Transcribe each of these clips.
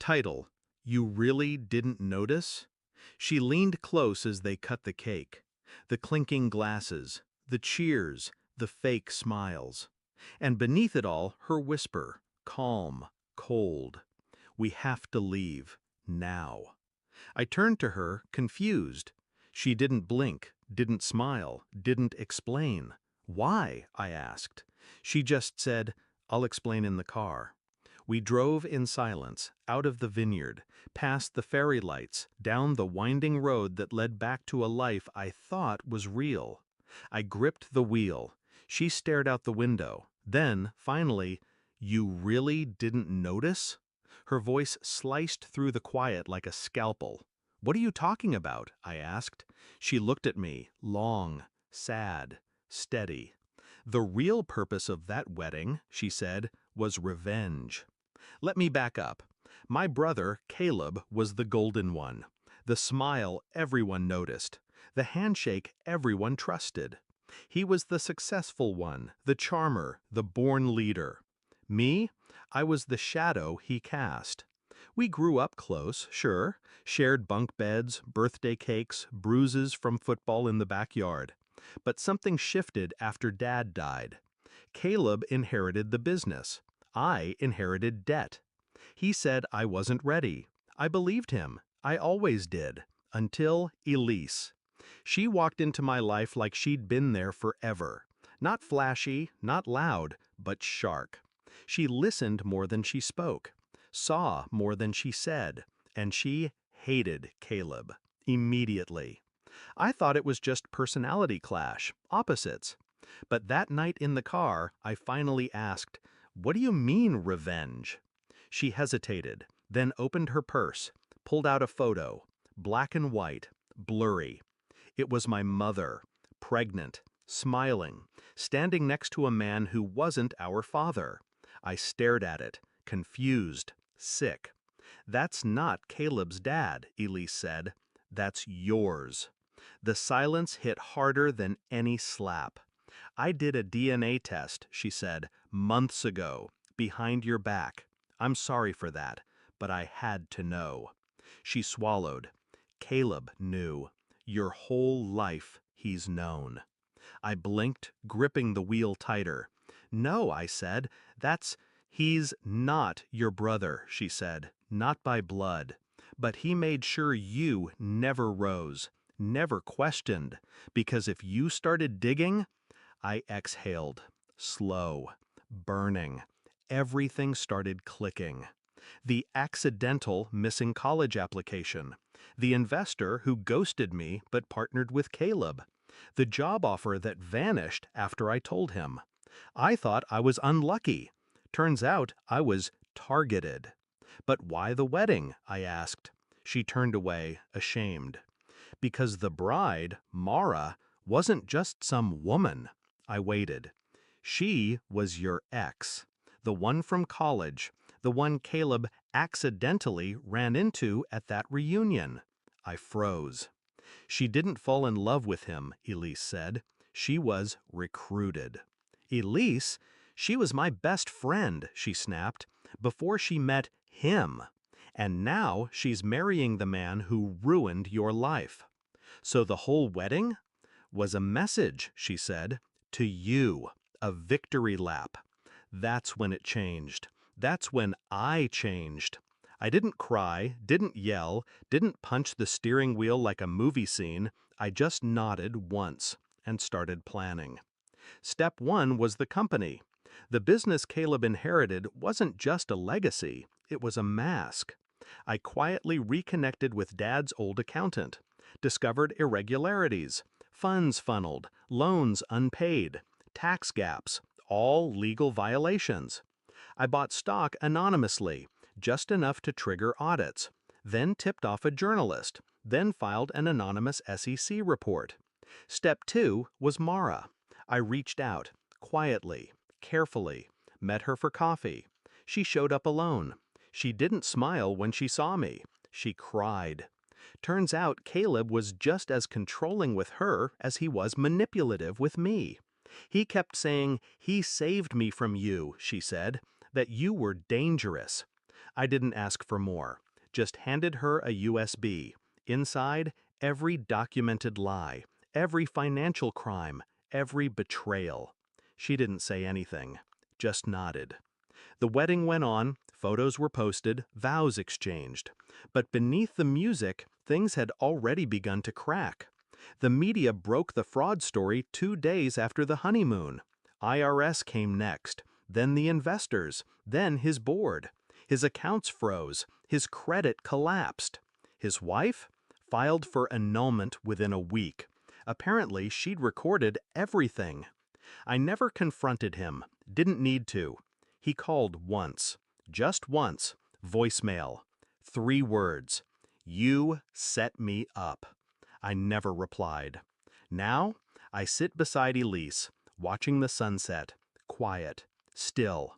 Title: You Really Didn't Notice? She leaned close as they cut the cake. The clinking glasses, the cheers, the fake smiles. And beneath it all, her whisper, calm, cold. We have to leave. Now. I turned to her, confused. She didn't blink, didn't smile, didn't explain. Why? I asked. She just said, I'll explain in the car. We drove in silence, out of the vineyard, past the fairy lights, down the winding road that led back to a life I thought was real. I gripped the wheel. She stared out the window. Then, finally, you really didn't notice? Her voice sliced through the quiet like a scalpel. What are you talking about? I asked. She looked at me, long, sad, steady. The real purpose of that wedding, she said, was revenge. Let me back up. My brother, Caleb, was the golden one. The smile everyone noticed. The handshake everyone trusted. He was the successful one, the charmer, the born leader. Me? I was the shadow he cast. We grew up close, sure, shared bunk beds, birthday cakes, bruises from football in the backyard. But something shifted after Dad died. Caleb inherited the business. I inherited debt. He said I wasn't ready. I believed him. I always did. Until Elise. She walked into my life like she'd been there forever. Not flashy, not loud, but sharp. She listened more than she spoke, saw more than she said, and she hated Caleb. Immediately. I thought it was just personality clash, opposites. But that night in the car, I finally asked, "What do you mean, revenge?" She hesitated, then opened her purse, pulled out a photo, black and white, blurry. It was my mother, pregnant, smiling, standing next to a man who wasn't our father. I stared at it, confused, sick. "That's not Caleb's dad," Elise said. "That's yours." The silence hit harder than any slap. "I did a DNA test," she said, "months ago, behind your back. I'm sorry for that, but I had to know." She swallowed. "Caleb knew. Your whole life he's known." I blinked, gripping the wheel tighter. "No," I said, he's not your brother," she said, "not by blood. But he made sure you never rose, never questioned, because if you started digging—" I exhaled, slow, burning. Everything started clicking. The accidental missing college application. The investor who ghosted me but partnered with Caleb. The job offer that vanished after I told him. I thought I was unlucky. Turns out I was targeted. "But why the wedding?" I asked. She turned away, ashamed. "Because the bride, Mara, wasn't just some woman." I waited. "She was your ex. The one from college. The one Caleb accidentally ran into at that reunion." I froze. "She didn't fall in love with him," Elise said. "She was recruited." "Elise? She was my best friend," she snapped, "before she met him. And now she's marrying the man who ruined your life." "So the whole wedding?" "Was a message," she said, "to you, a victory lap." That's when it changed. That's when I changed. I didn't cry, didn't yell, didn't punch the steering wheel like a movie scene. I just nodded once and started planning. Step one was the company. The business Caleb inherited wasn't just a legacy, it was a mask. I quietly reconnected with Dad's old accountant, discovered irregularities, funds funneled, loans unpaid, tax gaps, all legal violations. I bought stock anonymously, just enough to trigger audits, then tipped off a journalist, then filed an anonymous SEC report. Step two was Mara. I reached out, quietly, carefully, met her for coffee. She showed up alone. She didn't smile when she saw me. She cried. Turns out Caleb was just as controlling with her as he was manipulative with me. He kept saying, "He saved me from you," she said, "that you were dangerous." I didn't ask for more, just handed her a USB. Inside, every documented lie, every financial crime, every betrayal. She didn't say anything, just nodded. The wedding went on, photos were posted, vows exchanged. But beneath the music, things had already begun to crack. The media broke the fraud story 2 days after the honeymoon. IRS came next, then the investors, then his board. His accounts froze, his credit collapsed. His wife filed for annulment within a week. Apparently, she'd recorded everything. I never confronted him, didn't need to. He called once, just once, voicemail. 3 words, "You set me up." I never replied. Now, I sit beside Elise, watching the sunset, quiet, still.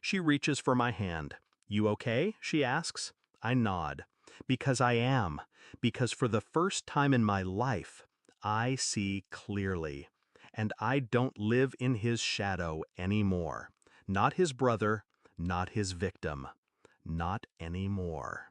She reaches for my hand. "You okay?" she asks. I nod. Because I am. Because for the first time in my life, I see clearly. And I don't live in his shadow anymore. Not his brother, not his victim. Not anymore.